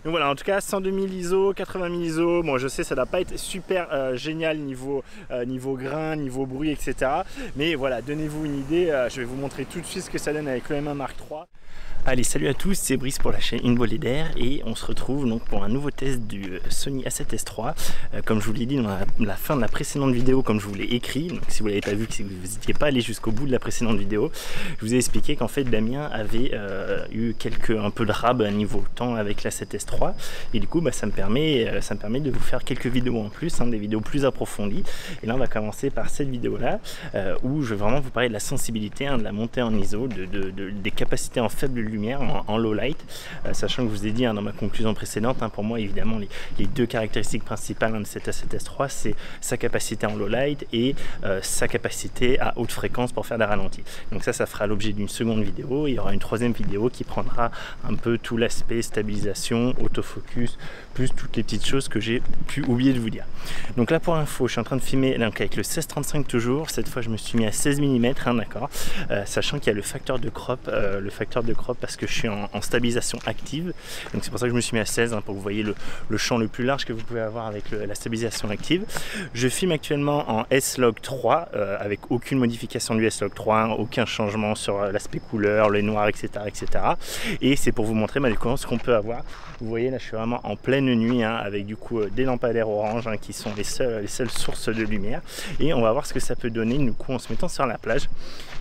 Donc voilà, en tout cas 102 000 ISO, 80 000 ISO, bon je sais ça ne doit pas être super génial niveau grain, niveau bruit, etc. Mais voilà, donnez-vous une idée, je vais vous montrer tout de suite ce que ça donne avec le M1 Mark III. Allez, salut à tous, c'est Brice pour la chaîne Une Volée d'Air et on se retrouve donc pour un nouveau test du Sony A7S III. Comme je vous l'ai dit dans la fin de la précédente vidéo, comme je vous l'ai écrit, donc si vous ne l'avez pas vu, si vous n'étiez pas allé jusqu'au bout de la précédente vidéo, je vous ai expliqué qu'en fait Damien avait eu un peu de rab à niveau temps avec l'A7S III et du coup ça me permet de vous faire quelques vidéos en plus, des vidéos plus approfondies. Et là on va commencer par cette vidéo là où je vais vraiment vous parler de la sensibilité, de la montée en ISO, des capacités en faible lumière, en low light, sachant que je vous ai dit dans ma conclusion précédente, pour moi évidemment les deux caractéristiques principales de cet A7S III, c'est sa capacité en low light et sa capacité à haute fréquence pour faire des ralentis. Donc ça fera l'objet d'une seconde vidéo. Il y aura une troisième vidéo qui prendra un peu tout l'aspect stabilisation, autofocus, plus toutes les petites choses que j'ai pu oublier de vous dire. Donc là pour info, je suis en train de filmer donc avec le 16-35 toujours. Cette fois je me suis mis à 16 mm, d'accord, sachant qu'il y a le facteur de crop, parce que je suis en stabilisation active. Donc c'est pour ça que je me suis mis à 16 pour que vous voyez le champ le plus large que vous pouvez avoir avec la stabilisation active. Je filme actuellement en S-Log3 avec aucune modification du S-Log 3, aucun changement sur l'aspect couleur, les noirs, etc. Et c'est pour vous montrer ce qu'on peut avoir. Vous voyez là je suis vraiment en pleine nuit avec du coup des lampadaires orange qui sont les seules sources de lumière, et on va voir ce que ça peut donner du coup en se mettant sur la plage.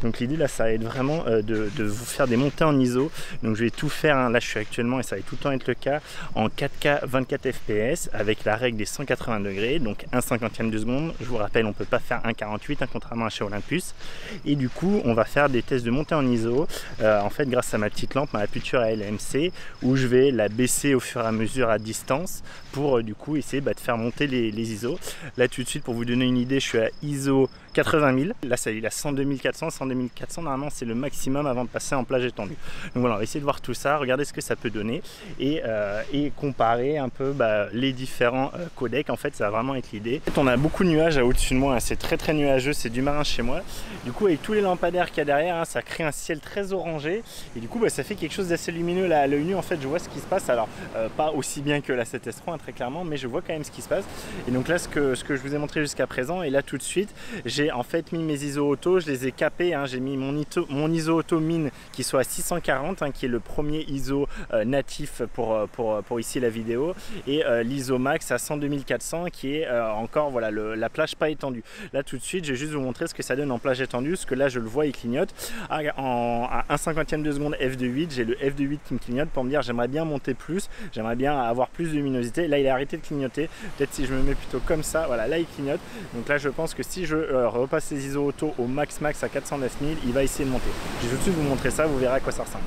Donc l'idée là ça va être vraiment de vous faire des montées en ISO. Donc je vais tout faire, là je suis actuellement, et ça va tout le temps être le cas, en 4K 24 fps avec la règle des 180 degrés, donc 1/50e de seconde. Je vous rappelle, on peut pas faire 1/48 contrairement à chez Olympus. Et du coup on va faire des tests de montée en ISO en fait grâce à ma petite lampe, ma Aputure LMC, où je vais la baisser au fur et à mesure à distance pour du coup essayer de faire monter les ISO. Là tout de suite pour vous donner une idée, je suis à ISO 80 000, là ça il a 102 400, 102 400 normalement c'est le maximum avant de passer en plage étendue. Donc voilà, on va essayer de voir tout ça, regarder ce que ça peut donner et comparer un peu les différents codecs. En fait ça va vraiment être l'idée. En fait, on a beaucoup de nuages au-dessus de moi, c'est très nuageux, c'est du marin chez moi. Du coup avec tous les lampadaires qu'il y a derrière, ça crée un ciel très orangé et du coup ça fait quelque chose d'assez lumineux là à l'œil nu. En fait je vois ce qui se passe, alors pas aussi bien que la A7S III très clairement, mais je vois quand même ce qui se passe. Et donc là ce que je vous ai montré jusqu'à présent, et là tout de suite j'ai en fait mis mes ISO auto, je les ai capés, j'ai mis mon ISO auto mine qui soit à 640, qui est le premier ISO natif pour ici la vidéo, et l'ISO max à 102 400 qui est encore voilà la plage pas étendue. Là tout de suite je vais juste vous montrer ce que ça donne en plage étendue, parce que là je le vois il clignote à 1/50e de seconde f2.8, j'ai le f2.8 qui me clignote pour me dire j'aimerais bien monter plus, j'aimerais bien avoir plus de luminosité. Là il a arrêté de clignoter, peut-être si je me mets plutôt comme ça, voilà là il clignote. Donc là je pense que si je repasse les ISO auto au max à 409 000, il va essayer de monter. Je vais tout de suite vous montrer ça, vous verrez à quoi ça ressemble.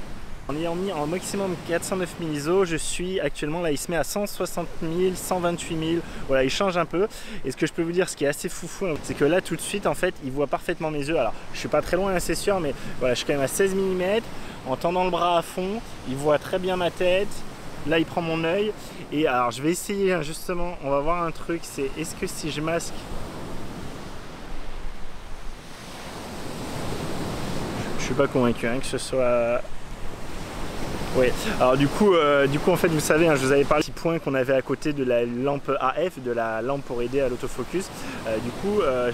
En ayant mis en maximum 409 000 ISO, je suis actuellement là, il se met à 160 000, 128 000, voilà, il change un peu. Et ce que je peux vous dire, ce qui est assez foufou, c'est que là tout de suite, en fait, il voit parfaitement mes yeux. Alors, je suis pas très loin, c'est sûr, mais voilà, je suis quand même à 16 mm, en tendant le bras à fond, il voit très bien ma tête. Là, il prend mon œil. Et alors, je vais essayer, justement, on va voir un truc, c'est est-ce que si je masque... Je suis pas convaincu que ce soit... Oui, alors du coup en fait vous savez, je vous avais parlé du petit point qu'on avait à côté de la lampe AF, de la lampe pour aider à l'autofocus.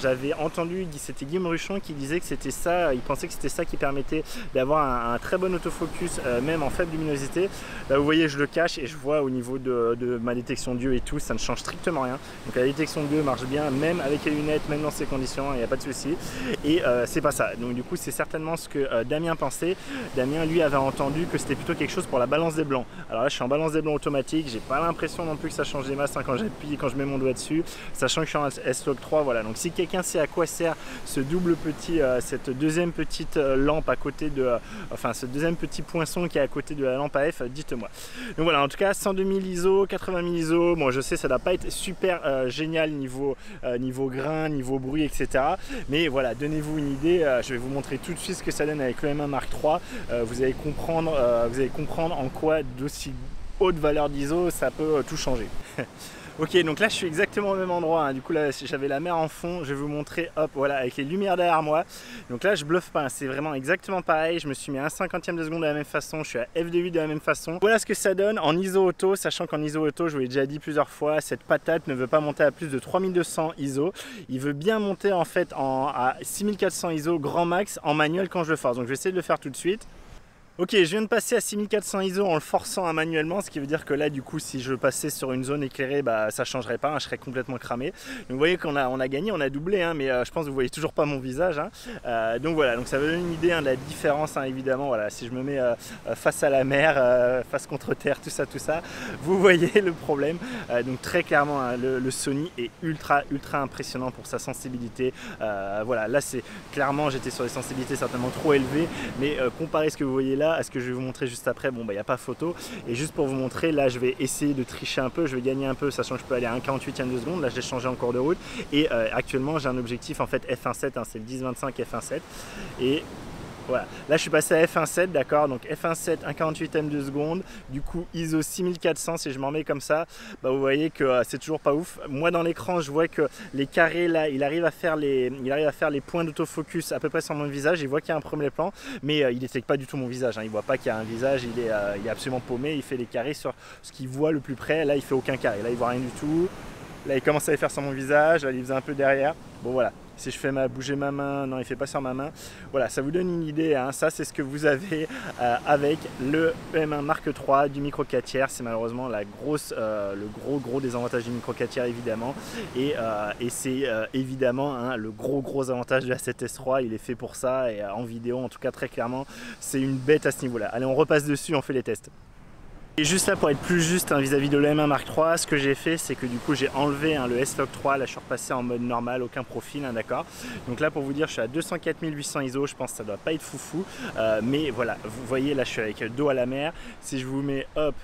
J'avais entendu, c'était Guillaume Ruchon qui disait que c'était ça, il pensait que c'était ça qui permettait d'avoir un très bon autofocus, même en faible luminosité. Là vous voyez je le cache et je vois au niveau de ma détection d'yeux et tout, ça ne change strictement rien. Donc la détection d'yeux marche bien, même avec les lunettes, même dans ces conditions, il n'y a pas de souci. Et c'est pas ça, donc du coup c'est certainement ce que Damien pensait. Damien lui avait entendu que c'était plutôt quelque chose pour la balance des blancs. Alors là je suis en balance des blancs automatique, j'ai pas l'impression non plus que ça change des masses quand j'appuie, quand je mets mon doigt dessus, sachant que je suis en S-Log 3, voilà. Donc si quelqu'un sait à quoi sert ce double petit, cette deuxième petite lampe à côté de, ce deuxième petit poinçon qui est à côté de la lampe AF, dites-moi. Donc voilà, en tout cas 102 000 ISO, 80 000 ISO, bon je sais ça doit pas être super génial niveau grain, niveau bruit, etc. Mais voilà, donnez-vous une idée, je vais vous montrer tout de suite ce que ça donne avec le M1 Mark III, vous allez comprendre en quoi d'aussi haute valeur d'ISO ça peut tout changer. Ok, donc là je suis exactement au même endroit, hein. Du coup là j'avais la mer en fond, je vais vous montrer, hop, voilà, avec les lumières derrière moi. Donc là je bluffe pas, hein. C'est vraiment exactement pareil, je me suis mis à 1/50e de seconde de la même façon, je suis à f2.8 de la même façon. Voilà ce que ça donne en ISO auto, sachant qu'en ISO auto, je vous l'ai déjà dit plusieurs fois, cette patate ne veut pas monter à plus de 3200 ISO. Il veut bien monter en fait à 6400 ISO grand max en manuel quand je le force, donc je vais essayer de le faire tout de suite. Ok, je viens de passer à 6400 ISO en le forçant manuellement, ce qui veut dire que là du coup si je passais sur une zone éclairée, bah ça changerait pas, hein, je serais complètement cramé. Donc vous voyez qu'on a gagné, on a doublé, hein, mais je pense que vous voyez toujours pas mon visage, hein. Donc voilà, donc ça vous donne une idée, hein, de la différence, hein, évidemment. Voilà, si je me mets face à la mer, face contre terre, tout ça, vous voyez le problème. Donc très clairement, hein, le Sony est ultra impressionnant pour sa sensibilité. Voilà, là c'est clairement, j'étais sur des sensibilités certainement trop élevées, mais comparé ce que vous voyez là à ce que je vais vous montrer juste après, bon bah il n'y a pas photo. Et juste pour vous montrer, là je vais essayer de tricher un peu, je vais gagner un peu, sachant que je peux aller à 1/48e de seconde. Là je l'ai changé en cours de route et actuellement j'ai un objectif en fait f1.7, hein, c'est le 10-25 f1.7 et voilà, là je suis passé à f1.7, d'accord, donc f1.7, 1/48e de seconde, du coup ISO 6400, si je m'en mets comme ça, bah vous voyez que c'est toujours pas ouf. Moi dans l'écran je vois que les carrés là, il arrive à faire les points d'autofocus à peu près sur mon visage, il voit qu'il y a un premier plan, mais il détecte pas du tout mon visage, hein. Il voit pas qu'il y a un visage, il est absolument paumé, il fait les carrés sur ce qu'il voit le plus près, là il fait aucun carré, là il voit rien du tout, là il commence à les faire sur mon visage, là il faisait un peu derrière, bon voilà. Si je fais bouger ma main, non il fait pas sur ma main. Voilà, ça vous donne une idée, hein. Ça c'est ce que vous avez avec le M1 Mark III du micro 4 tiers. C'est malheureusement le gros désavantage du micro 4 tiers évidemment. Et c'est évidemment, hein, le gros avantage de la 7S III, il est fait pour ça. Et en vidéo en tout cas très clairement, c'est une bête à ce niveau-là. Allez, on repasse dessus, on fait les tests. Et juste là pour être plus juste, hein, vis-à-vis de l'M1 Mark III, ce que j'ai fait c'est que du coup j'ai enlevé, hein, le S-Log 3, là je suis repassé en mode normal, aucun profil, hein, d'accord. Donc là pour vous dire je suis à 204 800 ISO, je pense que ça doit pas être foufou, mais voilà, vous voyez là je suis avec dos à la mer, si je vous mets hop,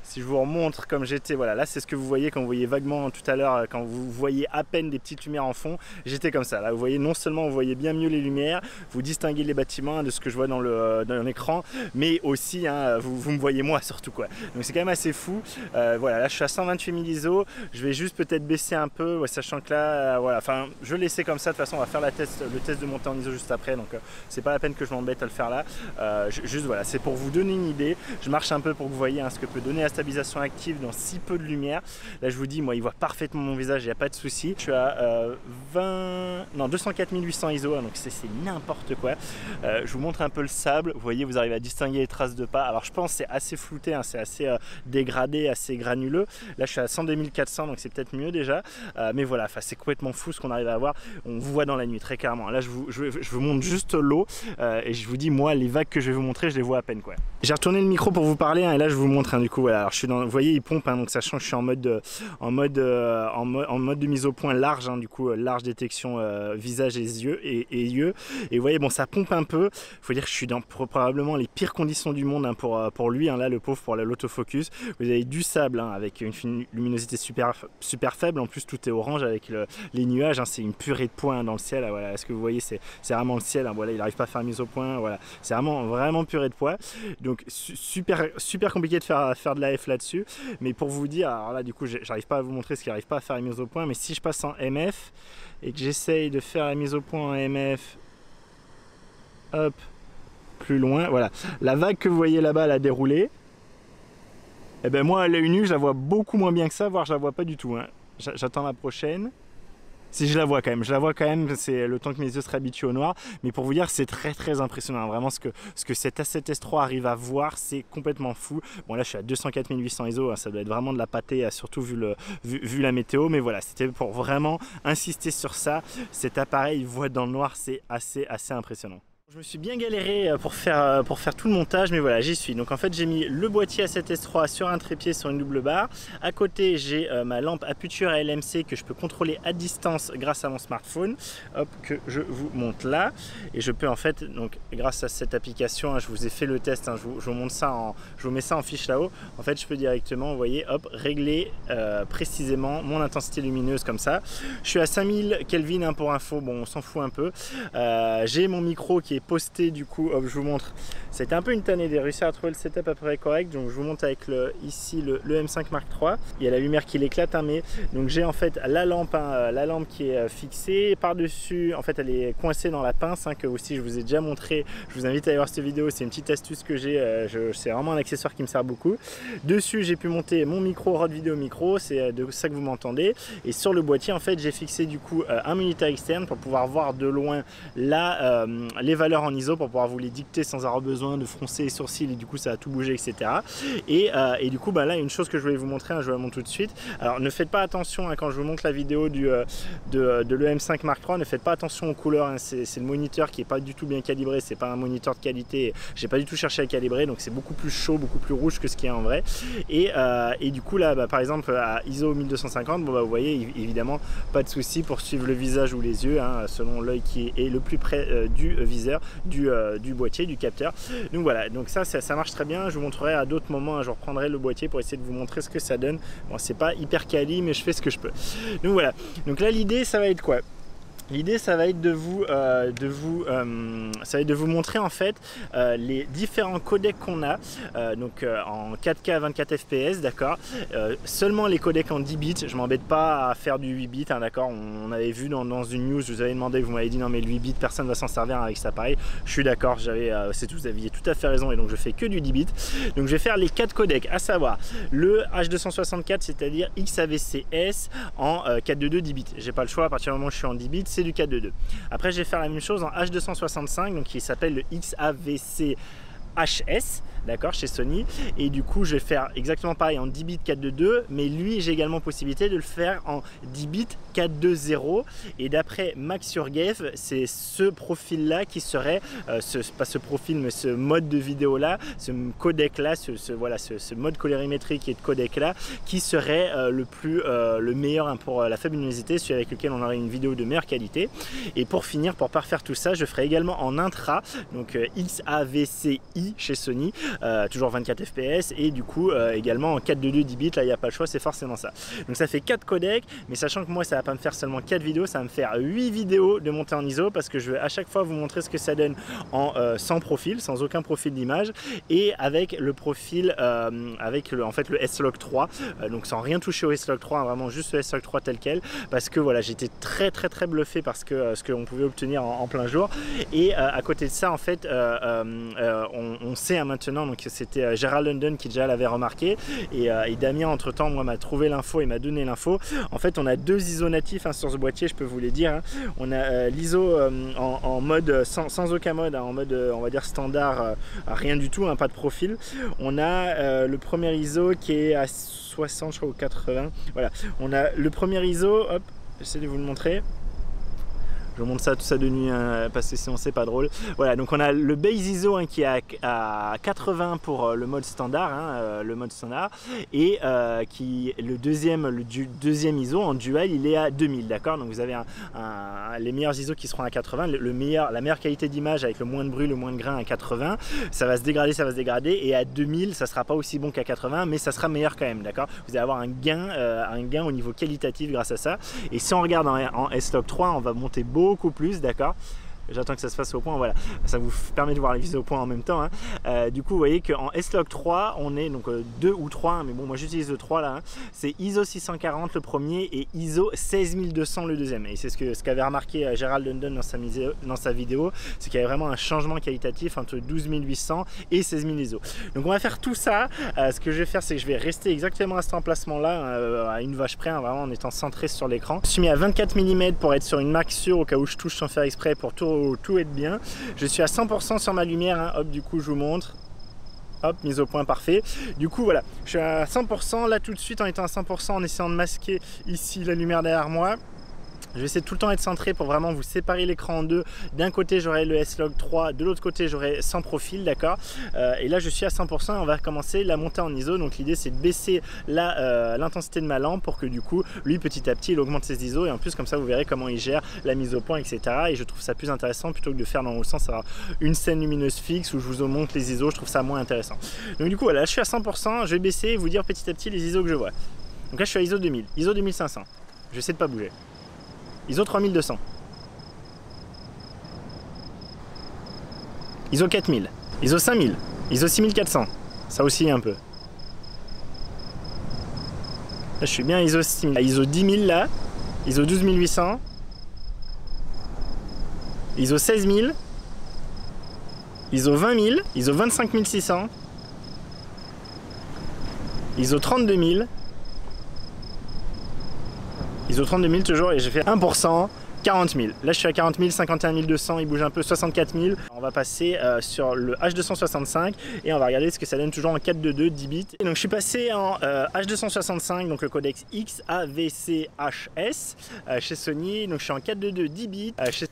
si je vous remontre comme j'étais, voilà, là c'est ce que vous voyez quand vous voyez vaguement tout à l'heure, quand vous voyez à peine des petites lumières en fond, j'étais comme ça. Là vous voyez, non seulement vous voyez bien mieux les lumières, vous distinguez les bâtiments de ce que je vois dans l'écran, mais aussi, hein, vous me voyez moi surtout, quoi. Donc c'est quand même assez fou. Voilà, là je suis à 128 000 ISO, je vais juste peut-être baisser un peu, ouais, sachant que là, voilà, enfin je vais laisser comme ça, de toute façon on va faire le test de montée en ISO juste après, donc c'est pas la peine que je m'embête à le faire là. Juste voilà, c'est pour vous donner une idée, je marche un peu pour que vous voyez, hein, ce que peut donner la stabilisation active dans si peu de lumière. Là je vous dis, moi il voit parfaitement mon visage, il n'y a pas de souci. Je suis à 204 800 ISO, hein, donc c'est n'importe quoi. Je vous montre un peu le sable, vous voyez, vous arrivez à distinguer les traces de pas. Alors je pense que c'est assez flouté, hein, c'est assez dégradé, assez granuleux. Là je suis à 102 400, donc c'est peut-être mieux déjà, mais voilà, c'est complètement fou ce qu'on arrive à avoir. On vous voit dans la nuit très clairement. Là je vous montre juste l'eau, et je vous dis, moi les vagues que je vais vous montrer, je les vois à peine, quoi. J'ai retourné le micro pour vous parler, hein, et là je vous montre, hein, du coup voilà. Alors je suis vous voyez il pompe, hein, donc sachant que je suis en mode de mise au point large, hein, du coup large détection visage et yeux, et vous voyez, bon ça pompe un peu. Il faut dire que je suis dans probablement les pires conditions du monde, hein, pour lui, hein, là le pauvre, pour l'autofocus. Vous avez du sable, hein, avec une luminosité super faible, en plus tout est orange avec les nuages, hein, c'est une purée de points, hein, dans le ciel, voilà. Est-ce que vous voyez, c'est vraiment le ciel, hein, voilà, il n'arrive pas à faire mise au point, voilà, c'est vraiment purée de poids, donc super compliqué de faire de la F là-dessus. Mais pour vous dire, alors là du coup j'arrive pas à vous montrer ce qui n'arrive pas à faire la mise au point, mais si je passe en MF et que j'essaye de faire la mise au point en MF, hop, plus loin, voilà, la vague que vous voyez là-bas, la déroulée, et ben moi à l'œil nu je la vois beaucoup moins bien que ça, voire je la vois pas du tout, hein. J'attends la prochaine. Si je la vois quand même, c'est le temps que mes yeux seraient habitués au noir, mais pour vous dire c'est très impressionnant, vraiment ce que cet A7S III arrive à voir, c'est complètement fou. Bon là je suis à 204 800 ISO, hein, ça doit être vraiment de la pâtée, surtout vu la météo, mais voilà, c'était pour vraiment insister sur ça. Cet appareil voit dans le noir, c'est assez impressionnant. Je me suis bien galéré pour faire tout le montage, mais voilà, j'y suis. Donc en fait j'ai mis le boîtier A7S III sur un trépied, sur une double barre. À côté j'ai ma lampe Aputure à LMC que je peux contrôler à distance grâce à mon smartphone, hop, que je vous montre là. Et je peux en fait, donc grâce à cette application, hein, je vous ai fait le test, hein, je vous montre ça, je vous mets ça en fiche là-haut. En fait je peux directement, vous voyez, hop, régler précisément mon intensité lumineuse comme ça. Je suis à 5000 Kelvin, hein, pour info, bon on s'en fout un peu. J'ai mon micro qui est posté du coup, hop, je vous montre. C'était un peu une tannée de réussir à trouver le setup à peu près correct. Donc je vous montre avec ici le M5 Mark III. Il y a la lumière qui l'éclate, hein, mais donc j'ai en fait la lampe qui est fixée par dessus. En fait elle est coincée dans la pince, hein, que aussi je vous ai déjà montré. Je vous invite à aller voir cette vidéo, c'est une petite astuce que j'ai. C'est vraiment un accessoire qui me sert beaucoup. Dessus j'ai pu monter mon micro Rode Vidéo Micro, c'est de ça que vous m'entendez. Et sur le boîtier en fait j'ai fixé du coup un moniteur externe pour pouvoir voir de loin là les valeurs en ISO, pour pouvoir vous les dicter sans avoir besoin de froncer les sourcils et du coup ça va tout bouger, etc. Et du coup là une chose que je voulais vous montrer, hein, je vous la montre tout de suite. Alors ne faites pas attention, hein, quand je vous montre la vidéo de l'EM5 Mark III, ne faites pas attention aux couleurs, hein. C'est le moniteur qui est pas du tout bien calibré, c'est pas un moniteur de qualité, j'ai pas du tout cherché à calibrer, donc c'est beaucoup plus chaud, beaucoup plus rouge que ce qui est en vrai. Et du coup là par exemple à ISO 1250, vous voyez évidemment pas de souci pour suivre le visage ou les yeux, hein, selon l'œil qui est le plus près du viseur, du boîtier, du capteur. Donc voilà, donc ça marche très bien. Je vous montrerai à d'autres moments, hein, je reprendrai le boîtier pour essayer de vous montrer ce que ça donne. Bon, c'est pas hyper quali, mais je fais ce que je peux. Donc voilà, donc là l'idée ça va être quoi? L'idée ça va être de vous montrer en fait les différents codecs qu'on a, en 4K à 24 fps, d'accord. Seulement les codecs en 10 bits, je m'embête pas à faire du 8 bits, hein, d'accord. On avait vu dans une news, je vous avais demandé, vous m'avez dit non mais le 8 bits personne va s'en servir avec cet appareil. Je suis d'accord, vous aviez tout à fait raison, et donc je fais que du 10 bits. Donc je vais faire les 4 codecs, à savoir le H264, c'est-à-dire XAVCS en 422 10 bits. J'ai pas le choix, à partir du moment où je suis en 10 bits, c'est du 422. Après je vais faire la même chose en H265, donc qui s'appelle le XAVC HS, d'accord, chez Sony, et du coup je vais faire exactement pareil en 10 bits 422, mais lui j'ai également possibilité de le faire en 10 bits 420, et d'après Max Urgave, c'est ce profil là qui serait pas ce profil mais ce mode de vidéo là, ce codec là, ce mode colorimétrique et de codec là qui serait le meilleur, hein, pour la faible luminosité, celui avec lequel on aurait une vidéo de meilleure qualité. Et pour finir, pour parfaire tout ça, je ferai également en intra, donc XAVCI chez Sony, toujours 24 fps, et du coup également en 422 10 bits, là il n'y a pas le choix, c'est forcément ça. Donc ça fait 4 codecs, mais sachant que moi ça va pas me faire seulement 4 vidéos, ça va me faire 8 vidéos de montée en ISO, parce que je vais à chaque fois vous montrer ce que ça donne en sans profil, sans aucun profil d'image, et avec le profil, en fait le S-Log 3, donc sans rien toucher au S-Log 3, hein, vraiment juste le S-Log 3 tel quel, parce que voilà, j'étais très bluffé parce que ce qu'on pouvait obtenir en plein jour. Et à côté de ça, en fait, on sait, hein, maintenant, donc c'était Gerald London qui déjà l'avait remarqué, et Damien entre temps moi m'a trouvé l'info et m'a donné l'info. En fait on a 2 ISO natifs, hein, sur ce boîtier, je peux vous les dire, hein. On a l'ISO en mode sans aucun mode, hein, en mode on va dire standard, rien du tout, hein, pas de profil. On a le premier ISO qui est à 60 je crois, ou 80, voilà. On a le premier ISO, hop, j'essaie de vous le montrer. Je vous montre ça, tout ça de nuit, hein, parce que sinon c'est pas drôle. Voilà, donc on a le base ISO, hein, qui est à 80 pour le mode standard, hein, et le deuxième ISO en dual, il est à 2000, d'accord. Donc vous avez les meilleurs ISO qui seront à 80, la meilleure qualité d'image avec le moins de bruit, le moins de grain à 80. Ça va se dégrader, et à 2000 ça sera pas aussi bon qu'à 80, mais ça sera meilleur quand même, d'accord. Vous allez avoir un gain au niveau qualitatif grâce à ça. Et si on regarde en S-Log 3, on va monter beaucoup plus, d'accord. J'attends que ça se fasse au point, voilà, ça vous permet de voir les vises au point en même temps, hein. Du coup vous voyez qu'en S-Log 3 on est donc 2 ou 3, hein, mais bon moi j'utilise le 3 là, hein. C'est ISO 640 le premier et ISO 16200 le deuxième, et c'est ce qu'avait remarqué Gerald London dans sa vidéo, c'est qu'il y avait vraiment un changement qualitatif entre 12800 et 16000 ISO. Donc on va faire tout ça. Ce que je vais faire, c'est que je vais rester exactement à cet emplacement là, à une vache près, hein, vraiment en étant centré sur l'écran. Je suis mis à 24 mm pour être sur une marque sûre, au cas où je touche sans faire exprès, pour tout être bien. Je suis à 100% sur ma lumière, hein. Hop, du coup je vous montre, hop, mise au point, parfait. Du coup voilà, je suis à 100% là tout de suite, en étant à 100%, en essayant de masquer ici la lumière derrière moi. Je vais essayer de tout le temps être centré pour vraiment vous séparer l'écran en deux. D'un côté j'aurai le S-Log 3, de l'autre côté j'aurai sans profil, d'accord. Et là je suis à 100%, et on va recommencer la montée en ISO. Donc l'idée c'est de baisser l'intensité de ma lampe pour que du coup lui petit à petit il augmente ses ISO, et en plus comme ça vous verrez comment il gère la mise au point, etc. Et je trouve ça plus intéressant plutôt que de faire dans le sens avoir une scène lumineuse fixe où je vous montre les ISO. Je trouve ça moins intéressant. Donc du coup voilà, je suis à 100%, je vais baisser et vous dire petit à petit les ISO que je vois. Donc là je suis à ISO 2000, ISO 2500, j'essaie de pas bouger. ISO 3200. ISO 4000, ISO 5000, ISO 6400, ça aussi un peu. Là, je suis bien ISO 6000, ISO 10000 là, ISO 12800, ISO 16000, ISO 20000, ISO 25600, ISO 32000, ISO 32000 toujours, et j'ai fait 1%, 40 000. Là je suis à 40 000, 51 200, il bouge un peu, 64 000. On va passer sur le H265 et on va regarder ce que ça donne toujours en 422 10 bits. Et donc je suis passé en H265, donc le codex XAVCHS chez Sony. Donc je suis en 422 10 bits chez...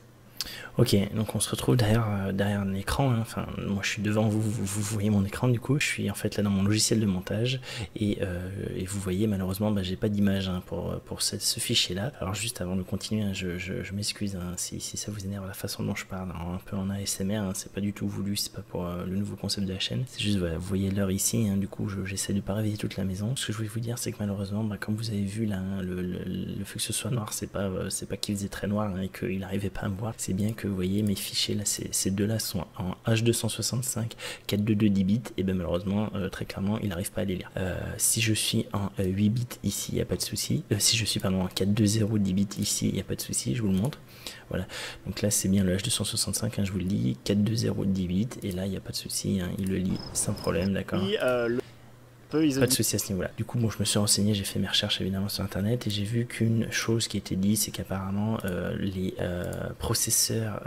Ok, donc on se retrouve derrière un écran, hein. Enfin moi je suis devant vous, vous voyez mon écran du coup, je suis en fait là dans mon logiciel de montage et vous voyez malheureusement bah, j'ai pas d'image hein, pour ce fichier là. Alors juste avant de continuer, hein, je m'excuse hein, si ça vous énerve la façon dont je parle, hein, un peu en ASMR, hein, c'est pas du tout voulu, c'est pas pour le nouveau concept de la chaîne, c'est juste voilà, vous voyez l'heure ici, hein, du coup j'essaie de pas réveiller toute la maison. Ce que je voulais vous dire c'est que malheureusement bah, comme vous avez vu là, hein, le fait que ce soit noir c'est pas qu'il faisait très noir hein, et qu'il arrivait pas à me voir, c'est bien que vous voyez mes fichiers là, ces deux là sont en H265 422 10 bits et ben malheureusement très clairement il n'arrive pas à les lire. Si je suis en 8 bits ici il n'y a pas de souci, si je suis pardon en 420 10 bits ici il n'y a pas de souci, je vous le montre. Voilà, donc là c'est bien le H265 hein, je vous le dis, 420 10 bits et là il n'y a pas de souci hein, il le lit sans problème, d'accord. Pas de souci à ce niveau là. Du coup bon je me suis renseigné, j'ai fait mes recherches évidemment sur internet et j'ai vu qu'une chose qui était dit c'est qu'apparemment les processeurs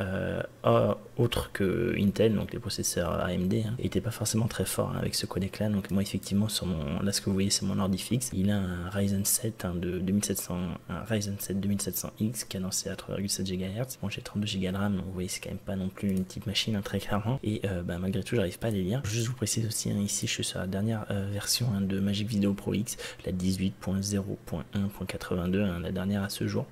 autres que Intel, donc les processeurs AMD hein, étaient pas forcément très forts hein, avec ce codec là. Donc moi effectivement sur mon, là ce que vous voyez c'est mon ordi fixe, il a un Ryzen 7 hein, de 2700, un Ryzen 7 2700X cadencé à 3,7 GHz. Bon j'ai 32 Go de RAM donc vous voyez c'est quand même pas non plus une petite machine hein, très clairement et bah, malgré tout j'arrive pas à les lire. Juste vous précise aussi hein, ici je suis sur la dernière version de Magic Video Pro X, la 18.0.1.82, hein, la dernière à ce jour.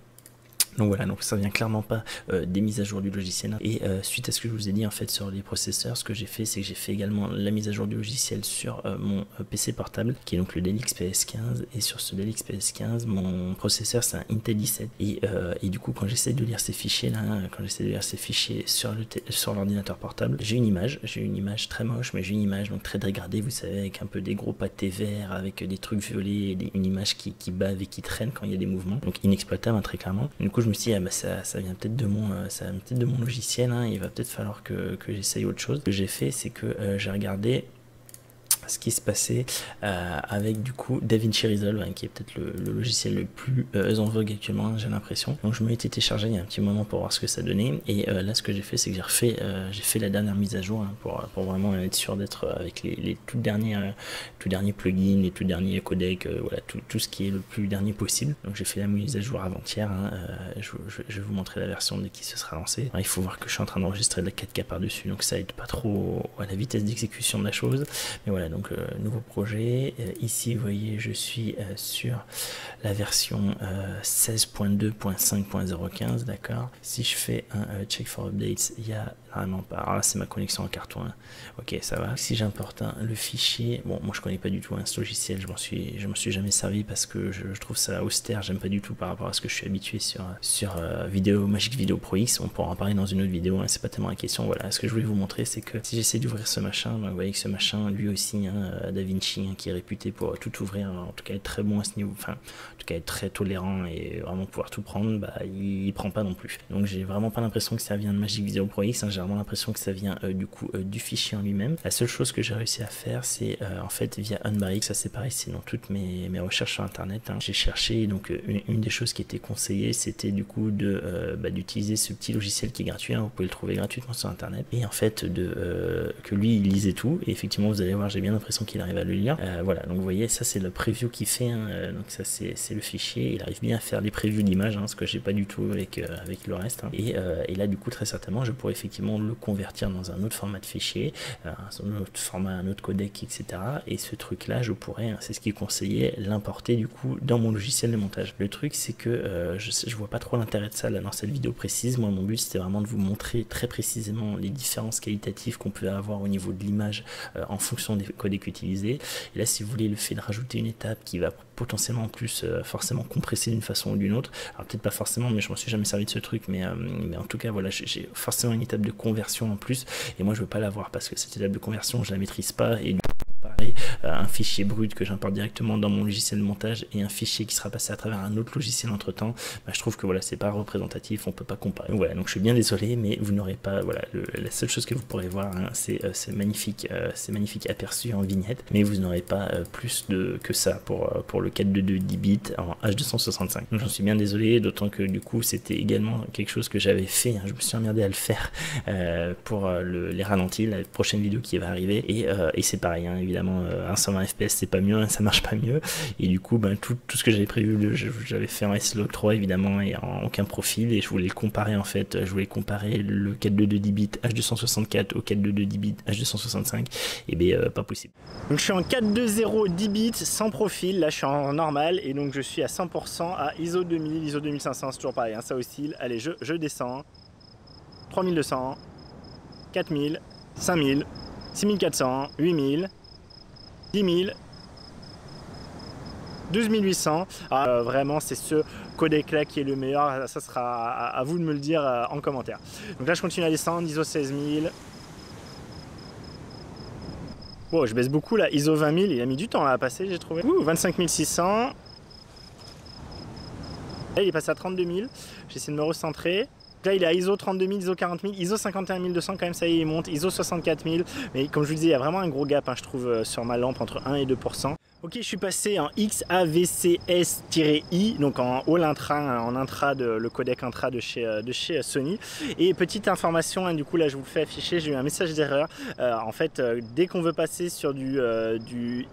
Donc voilà, donc ça vient clairement pas des mises à jour du logiciel. Et suite à ce que je vous ai dit en fait sur les processeurs, ce que j'ai fait c'est que j'ai fait également la mise à jour du logiciel sur mon PC portable qui est donc le Dell XPS 15 et sur ce Dell XPS 15 mon processeur c'est un Intel i7 et du coup quand j'essaie de lire ces fichiers là, hein, quand j'essaie de lire ces fichiers sur l'ordinateur portable, j'ai une image très moche, mais j'ai une image donc très dégradée, vous savez, avec un peu des gros pâtés verts, avec des trucs violets, une image qui bave et qui traîne quand il y a des mouvements, donc inexploitable hein, très clairement. Du coup je me suis dit ah bah ça vient peut-être de mon logiciel hein, il va peut-être falloir que j'essaye autre chose. Ce que j'ai fait c'est que j'ai regardé ce qui se passait avec du coup DaVinci Resolve hein, qui est peut-être le logiciel le plus en vogue actuellement hein, j'ai l'impression. Donc je me été téléchargé il y a un petit moment pour voir ce que ça donnait et là ce que j'ai fait c'est que j'ai fait la dernière mise à jour hein, pour vraiment être sûr d'être avec les tout derniers plugins, les tout derniers codecs, voilà tout ce qui est le plus dernier possible. Donc j'ai fait la mise à jour avant-hier hein, je vais vous montrer la version dès qu'il se sera lancé. Alors, il faut voir que je suis en train d'enregistrer de la 4K par dessus donc ça aide pas trop à la vitesse d'exécution de la chose, mais voilà. Donc nouveau projet, ici vous voyez je suis sur la version 16.2.5.015, d'accord. Si je fais un check for updates, il y a vraiment pas, alors là c'est ma connexion en carton hein. Ok ça va. Si j'importe le fichier, bon moi je connais pas du tout hein, ce logiciel, je m'en suis jamais servi parce que je trouve ça austère, j'aime pas du tout par rapport à ce que je suis habitué sur Magic Video Pro X. On pourra en parler dans une autre vidéo hein, c'est pas tellement la question. Voilà, ce que je voulais vous montrer c'est que si j'essaie d'ouvrir ce machin, ben, vous voyez que ce machin lui aussi hein, DaVinci hein, qui est réputé pour tout ouvrir, en tout cas être très bon à ce niveau, enfin en tout cas être très tolérant et vraiment pouvoir tout prendre, bah il prend pas non plus. Donc j'ai vraiment pas l'impression que ça vient de Magic Video Pro X hein, j'ai vraiment l'impression que ça vient du coup du fichier en lui-même. La seule chose que j'ai réussi à faire c'est en fait via Unbarix, ça c'est pareil, c'est dans toutes mes recherches sur internet hein. J'ai cherché donc une des choses qui était conseillée c'était du coup d'utiliser ce petit logiciel qui est gratuit hein, vous pouvez le trouver gratuitement sur internet et en fait que lui il lisait tout et effectivement vous allez voir j'ai bien l'impression qu'il arrive à le lire. Voilà, donc vous voyez ça c'est le preview qu'il fait hein, donc ça c'est le fichier, il arrive bien à faire les previews d'images hein, ce que j'ai pas du tout avec le reste hein. Et là du coup très certainement je pourrais effectivement le convertir dans un autre format de fichier, un autre format, un autre codec etc. Et ce truc là je pourrais hein, c'est ce qui est conseillé, l'importer du coup dans mon logiciel de montage. Le truc c'est que je vois pas trop l'intérêt de ça là dans cette vidéo précise. Moi mon but c'était vraiment de vous montrer très précisément les différences qualitatives qu'on peut avoir au niveau de l'image en fonction des codec utilisé. Et là, si vous voulez le fait de rajouter une étape qui va potentiellement en plus forcément compresser d'une façon ou d'une autre, alors peut-être pas forcément, mais je m'en suis jamais servi de ce truc, mais en tout cas voilà, j'ai forcément une étape de conversion en plus, et moi je veux pas l'avoir parce que cette étape de conversion je la maîtrise pas, et du coup pareil, un fichier brut que j'importe directement dans mon logiciel de montage et un fichier qui sera passé à travers un autre logiciel entre temps, je trouve que voilà, c'est pas représentatif, on peut pas comparer. Donc, voilà, donc je suis bien désolé, mais vous n'aurez pas, voilà, la seule chose que vous pourrez voir, hein, c'est magnifique aperçu en vignette, mais vous n'aurez pas plus que ça pour le 422 10 bits en H265. Donc j'en suis bien désolé, d'autant que du coup c'était également quelque chose que j'avais fait, hein, je me suis emmerdé à le faire pour les ralentis, la prochaine vidéo qui va arriver, et c'est pareil, hein, évidemment, un 120 fps c'est pas mieux, hein, ça marche pas mieux, et du coup tout ce que j'avais prévu, j'avais fait en S-Log 3 évidemment, et en aucun profil, et je voulais le comparer en fait, je voulais comparer le 422 10 bits H264 au 422 10 bits H265, et bien pas possible. Donc je suis en 420 10 bits sans profil, là je suis en normal, et donc je suis à 100% à ISO 2000, ISO 2500, c'est toujours pareil, hein, ça oscille. Allez, je descends, 3200, 4000, 5000, 6400, 8000, 10 000, 12 800. Vraiment, c'est ce codec là qui est le meilleur. Ça sera à vous de me le dire en commentaire. Donc là, je continue à descendre. ISO 16000. Oh, je baisse beaucoup là. ISO 20000. Il a mis du temps là, à passer, j'ai trouvé. 25 600. Là, il est passé à 32 000. J'essaie de me recentrer. Là, il est à ISO 32 000, ISO 40 000, ISO 51 200 quand même, ça y est, il monte, ISO 64 000. Mais comme je vous disais, il y a vraiment un gros gap, hein, je trouve, sur ma lampe, entre 1 et 2%. Ok, je suis passé en XAVCS-I, donc en All Intra, en intra le codec intra de chez Sony. Et petite information, hein, du coup là je vous le fais afficher, j'ai eu un message d'erreur. En fait, dès qu'on veut passer sur du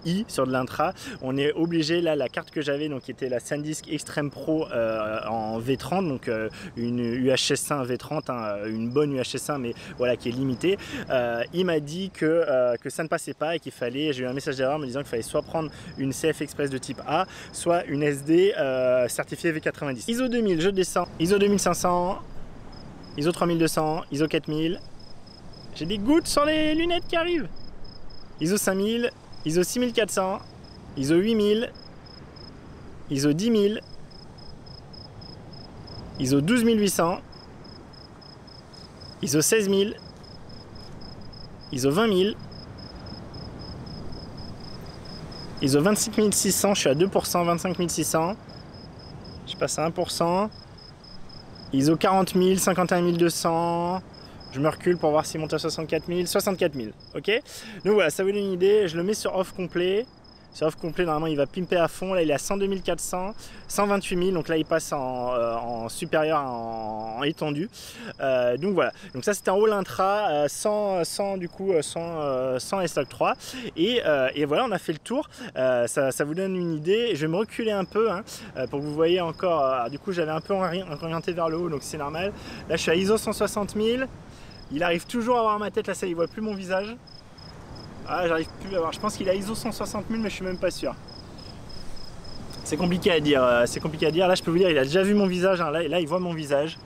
I, sur de l'intra, on est obligé, là la carte que j'avais, donc qui était la SanDisk Extreme Pro en V30, donc une UHS-1 V30, hein, une bonne UHS-1, mais voilà, qui est limitée. Il m'a dit que ça ne passait pas et qu'il fallait, j'ai eu un message d'erreur me disant qu'il fallait soit prendre une CF Express de type A, soit une SD certifiée V90. ISO 2000, je descends. ISO 2500, ISO 3200, ISO 4000. J'ai des gouttes sur les lunettes qui arrivent. ISO 5000, ISO 6400, ISO 8000, ISO 10 000, ISO 12 800, ISO 16 000, ISO 20 000, ISO 26 600, je suis à 2%, 25 600, je passe à 1%, ISO 40 000, 51 200, je me recule pour voir s'il monte à 64 000, 64 000, ok. Donc voilà, ça vous donne une idée, je le mets sur off complet. Sur off complet, normalement il va pimper à fond, là il est à 102 400, 128 000, donc là il passe en supérieur, en étendu. Donc voilà, donc ça c'était en All Intra, sans S-Log 3. Et voilà, on a fait le tour, ça vous donne une idée. Je vais me reculer un peu, hein, pour que vous voyez encore, du coup j'avais un peu orienté vers le haut, donc c'est normal. Là je suis à ISO 160 000, il arrive toujours à voir ma tête, là ça il voit plus mon visage. Ah, j'arrive plus à voir, je pense qu'il a ISO 160 000, mais je suis même pas sûr. C'est compliqué à dire, Là je peux vous dire, il a déjà vu mon visage, hein. Là il voit mon visage.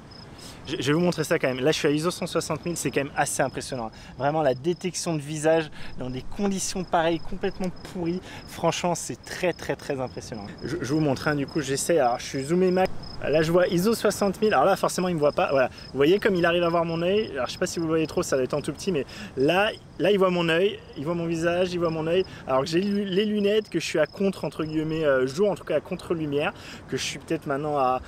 Je vais vous montrer ça quand même. Là je suis à ISO 160 000, c'est quand même assez impressionnant. Vraiment la détection de visage dans des conditions pareilles, complètement pourries. Franchement c'est très impressionnant. Je vous montre, hein, du coup j'essaie, alors je suis zoomé max. Là je vois ISO 60 000, alors là forcément il me voit pas, voilà. Vous voyez comme il arrive à voir mon œil, alors je sais pas si vous le voyez trop, ça doit être en tout petit, mais là il voit mon œil, il voit mon visage, il voit mon œil, alors que j'ai les lunettes, que je suis à contre, entre guillemets, jour, en tout cas à contre-lumière, que je suis peut-être maintenant à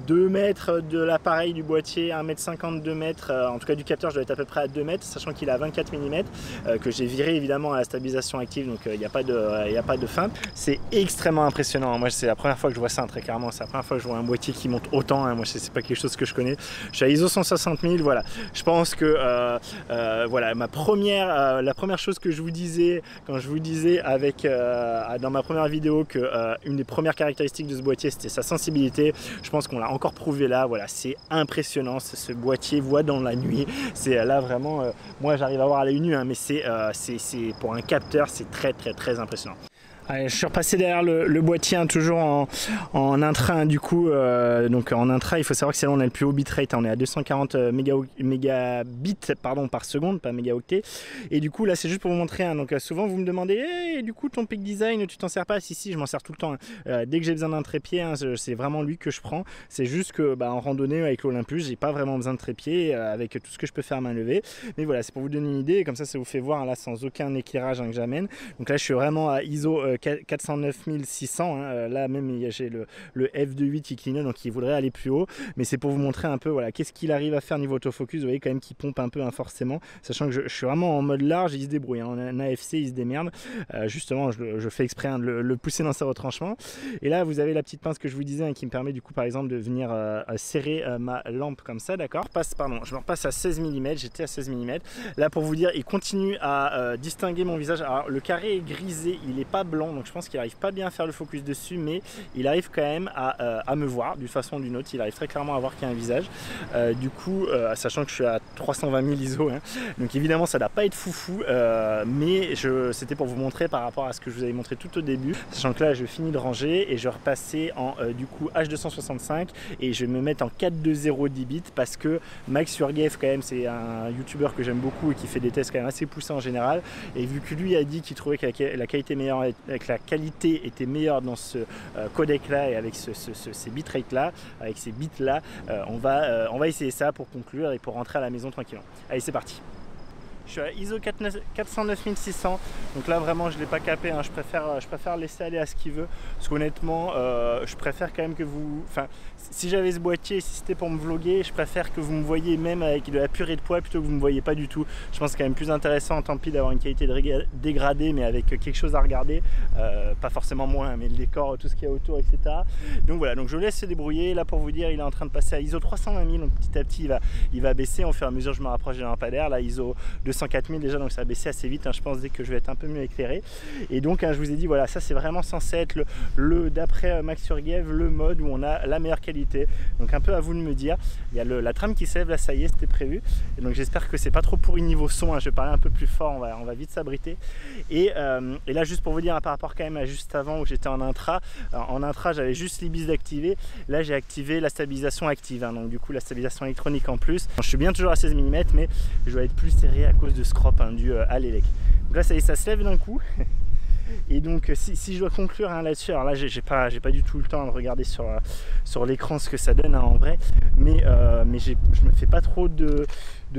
2 mètres de l'appareil du boîtier, 1,50 m, 2 mètres, en tout cas du capteur je dois être à peu près à 2 mètres, sachant qu'il est à 24 mm, que j'ai viré évidemment à la stabilisation active, donc il n'y a pas de feinte. C'est extrêmement impressionnant, moi c'est la première fois que je vois ça, hein, très clairement, c'est la première fois que je vois un boîtier qui monte autant, hein. Moi c'est pas quelque chose que je connais. Je suis à ISO 160 000, voilà. Je pense que voilà, la première chose que je vous disais quand je vous disais dans ma première vidéo que une des premières caractéristiques de ce boîtier c'était sa sensibilité, je pense qu'on l'a encore prouvé là, voilà, c'est impressionnant, ce boîtier voit dans la nuit, c'est là vraiment, moi j'arrive à voir à l'œil nu, hein, mais c'est pour un capteur c'est très impressionnant. Allez, je suis repassé derrière le boîtier, hein, toujours en intra, du coup. Donc en intra, il faut savoir que c'est là où on a le plus haut bitrate, hein, on est à 240 mégabits par seconde, pas mégaoctets. Et du coup là c'est juste pour vous montrer, hein, donc souvent vous me demandez hey, du coup ton peak design tu t'en sers pas? Si je m'en sers tout le temps, hein. Dès que j'ai besoin d'un trépied, hein, c'est vraiment lui que je prends. C'est juste que en randonnée avec l'Olympus, j'ai pas vraiment besoin de trépied avec tout ce que je peux faire à main levée. Mais voilà, c'est pour vous donner une idée, et comme ça vous fait voir, hein, là sans aucun éclairage, hein, que j'amène. Donc là je suis vraiment à ISO 409600, hein. Là même j'ai le f2.8 qui clignote, donc il voudrait aller plus haut, mais c'est pour vous montrer un peu voilà, qu'est-ce qu'il arrive à faire niveau autofocus. Vous voyez quand même qu'il pompe un peu, hein, forcément, sachant que je suis vraiment en mode large, il se débrouille, hein. En AFC il se démerde, justement je fais exprès, hein, de le pousser dans ses retranchements. Et là vous avez la petite pince que je vous disais, hein, qui me permet du coup par exemple de venir serrer ma lampe comme ça, d'accord. Je me repasse à 16 mm, j'étais à 16 mm. Là pour vous dire, il continue à distinguer mon visage. Alors le carré est grisé, il n'est pas blanc, donc je pense qu'il n'arrive pas bien à faire le focus dessus, mais il arrive quand même à me voir d'une façon ou d'une autre. Il arrive très clairement à voir qu'il y a un visage. Du coup, sachant que je suis à 320 000 ISO, hein, donc évidemment ça ne doit pas être foufou, mais c'était pour vous montrer par rapport à ce que je vous avais montré tout au début, sachant que là je finis de ranger et je vais repasser en du coup H265 et je vais me mettre en 420 10 bits parce que Max Surgev quand même c'est un youtubeur que j'aime beaucoup et qui fait des tests quand même assez poussés en général, et vu que lui a dit qu'il trouvait que la qualité meilleure, que la qualité était meilleure dans ce codec là et avec ces bitrates là, avec ces bits là, on va essayer ça pour conclure et pour rentrer à la maison tranquillement. Allez, c'est parti. Je suis à ISO 409600, donc là vraiment je ne l'ai pas capé, hein. Je préfère laisser aller à ce qu'il veut, parce qu'honnêtement je préfère quand même que vous, enfin si j'avais ce boîtier, si c'était pour me vlogger, je préfère que vous me voyez même avec de la purée de poids plutôt que vous ne me voyez pas du tout. Je pense que c'est quand même plus intéressant, tant pis d'avoir une qualité dégradée mais avec quelque chose à regarder, pas forcément moins, mais le décor, tout ce qu'il y a autour, etc. Donc voilà, donc je laisse se débrouiller. Là pour vous dire, il est en train de passer à ISO 320 000, donc petit à petit il va baisser au fur et à mesure que je me rapproche des lampadaires. Là ISO 204 000 déjà, donc ça va baisser assez vite, hein, je pense, dès que je vais être un peu mieux éclairé. Et donc hein, je vous ai dit voilà, ça c'est vraiment censé être le d'après Max Surgev, le mode où on a la meilleure qualité. Donc un peu à vous de me dire. Il y a la trame qui s'élève là, ça y est, c'était prévu, et donc j'espère que c'est pas trop pourri niveau son, hein. Je vais parler un peu plus fort, on va vite s'abriter. Et là juste pour vous dire, hein, par rapport quand même à juste avant où j'étais en intra, j'avais juste l'IBIS d'activer. Là j'ai activé la stabilisation active, hein, donc du coup la stabilisation électronique en plus. Je suis bien toujours à 16 mm, mais je dois être plus serré à cause de ce crop, hein, dû à l'élec. Donc là ça y est, ça se lève d'un coup. Et donc si je dois conclure, hein, là-dessus, alors là j'ai pas du tout le temps de regarder sur l'écran ce que ça donne, hein, en vrai, mais je me fais pas trop de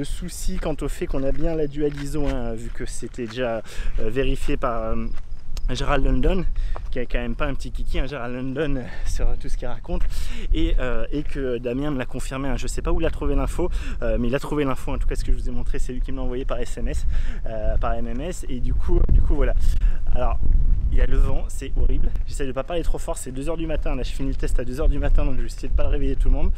soucis quant au fait qu'on a bien la dual ISO, hein, vu que c'était déjà vérifié par Gérald London, qui est quand même pas un petit kiki, hein, Gérald London, sur tout ce qu'il raconte, et que Damien me l'a confirmé, hein. Je sais pas où il a trouvé l'info, mais il a trouvé l'info, en tout cas ce que je vous ai montré, c'est lui qui me l'a envoyé par SMS, par MMS, et du coup voilà. Alors il y a le vent, c'est horrible, j'essaie de pas parler trop fort, c'est 2 h du matin, là je finis le test à 2 h du matin, donc je vais essayer de pas réveiller tout le monde.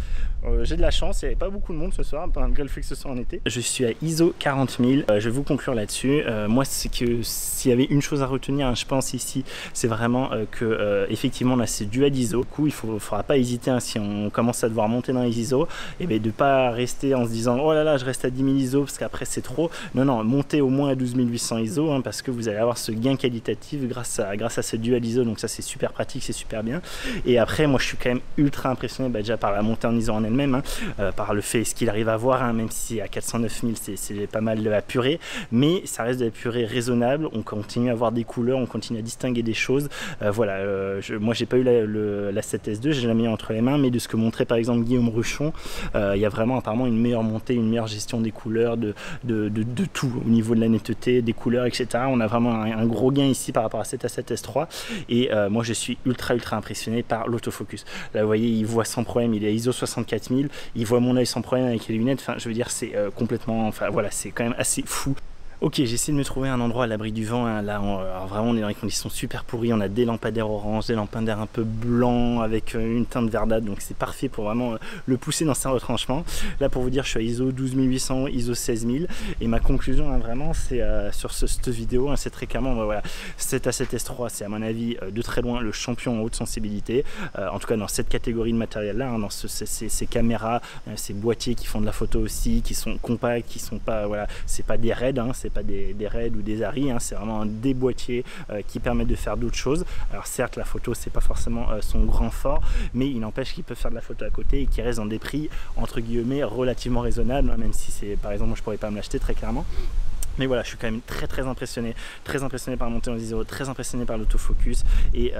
J'ai de la chance, il n'y avait pas beaucoup de monde ce soir, malgré le fait que ce soit en été. Je suis à ISO 40 000, je vais vous conclure là-dessus. Moi c'est que s'il y avait une chose à retenir, hein, je pense ici, c'est vraiment que effectivement on a ces dual ISO. Du coup il faudra pas hésiter, hein, si on commence à devoir monter dans les ISO, et bien de pas rester en se disant oh là là je reste à 10 000 ISO parce qu'après c'est trop. Non, montez au moins à 12 800 ISO, hein, parce que vous allez avoir ce gain qualitatif grâce à ce dual ISO, donc ça c'est super pratique, c'est super bien. Et après moi je suis quand même ultra impressionné, déjà par la montée en ISO en elle-même, hein, par le fait ce qu'il arrive à voir, hein, même si à 409 000 c'est pas mal de la purée, mais ça reste de la purée raisonnable. On continue à avoir des couleurs, on continue à distinguer des choses. Voilà, moi j'ai pas eu la 7S2, j'ai la mis entre les mains, mais de ce que montrait par exemple Guillaume Ruchon, il y a vraiment apparemment une meilleure montée, une meilleure gestion des couleurs, de tout au niveau de la netteté, des couleurs, etc. On a vraiment un gros gain ici par rapport à cette A7S3, et moi je suis ultra impressionné par l'autofocus. Là vous voyez, il voit sans problème, il est à ISO 64 000, il voit mon œil sans problème avec les lunettes, enfin je veux dire c'est complètement, enfin voilà, c'est quand même assez fou. Ok, j'ai essayé de me trouver un endroit à l'abri du vent, hein. Là alors vraiment on est dans des conditions super pourries, on a des lampadaires orange, des lampadaires un peu blancs avec une teinte verdâtre, donc c'est parfait pour vraiment le pousser dans ses retranchements. Là pour vous dire, je suis à ISO 12 800, ISO 16 000, et ma conclusion, hein, vraiment c'est sur cette vidéo, hein, c'est très clairement voilà, cette A7S3 c'est à mon avis de très loin le champion en haute sensibilité, en tout cas dans cette catégorie de matériel là, hein, dans ces caméras, ces boîtiers qui font de la photo aussi, qui sont compacts, qui sont pas, voilà, c'est pas des raids, hein, c'est pas des RED ou des ARRI, hein, c'est vraiment des boîtiers qui permettent de faire d'autres choses. Alors certes la photo c'est pas forcément son grand fort, mais il n'empêche qu'il peut faire de la photo à côté et qu'il reste dans des prix entre guillemets relativement raisonnables, hein, même si c'est par exemple moi je pourrais pas me l'acheter très clairement. Mais voilà, je suis quand même très impressionné par la montée en ISO, très impressionné par l'autofocus et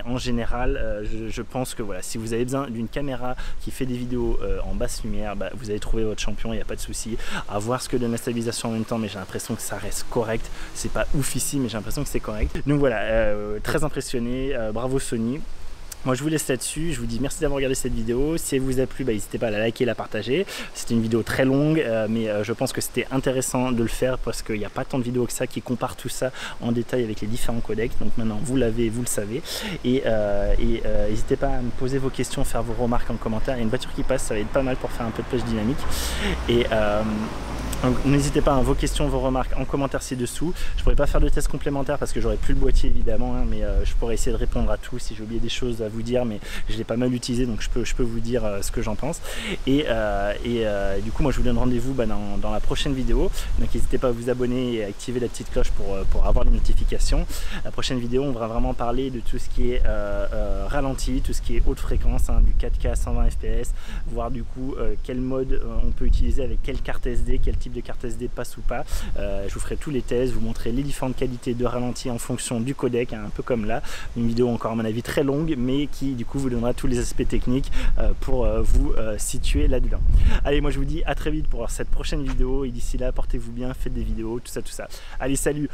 en général, je pense que voilà, si vous avez besoin d'une caméra qui fait des vidéos en basse lumière, bah, vous allez trouver votre champion, il n'y a pas de souci. À voir ce que donne la stabilisation en même temps, mais j'ai l'impression que ça reste correct. C'est pas ouf ici, mais j'ai l'impression que c'est correct. Donc voilà, très impressionné, bravo Sony. Moi je vous laisse là-dessus, je vous dis merci d'avoir regardé cette vidéo. Si elle vous a plu, bah, n'hésitez pas à la liker et la partager. C'était une vidéo très longue, mais je pense que c'était intéressant de le faire parce qu'il n'y a pas tant de vidéos que ça qui comparent tout ça en détail avec les différents codecs. Donc maintenant vous l'avez, vous le savez. Et n'hésitez pas à me poser vos questions, faire vos remarques en commentaire. Il y a une voiture qui passe, ça va être pas mal pour faire un peu de pêche dynamique. Et n'hésitez pas à vos questions, vos remarques en commentaire ci-dessous. Je pourrais pas faire de test complémentaire parce que j'aurais plus le boîtier évidemment, hein, mais je pourrais essayer de répondre à tout. Si j'ai oublié des choses à vous dire, mais je l'ai pas mal utilisé, donc je peux vous dire ce que j'en pense. Et du coup moi je vous donne rendez-vous dans la prochaine vidéo. Donc n'hésitez pas à vous abonner et à activer la petite cloche pour avoir les notifications. La prochaine vidéo on va vraiment parler de tout ce qui est ralenti, tout ce qui est haute fréquence, hein, du 4K 120 fps, voir du coup quel mode on peut utiliser avec quelle carte SD, quel type de carte SD passe ou pas. Je vous ferai tous les tests, vous montrer les différentes qualités de ralenti en fonction du codec, hein, un peu comme là. Une vidéo encore à mon avis très longue, mais qui du coup vous donnera tous les aspects techniques pour vous situer là-dedans. Allez, moi je vous dis à très vite pour cette prochaine vidéo et d'ici là portez-vous bien, faites des vidéos, tout ça. Allez, salut.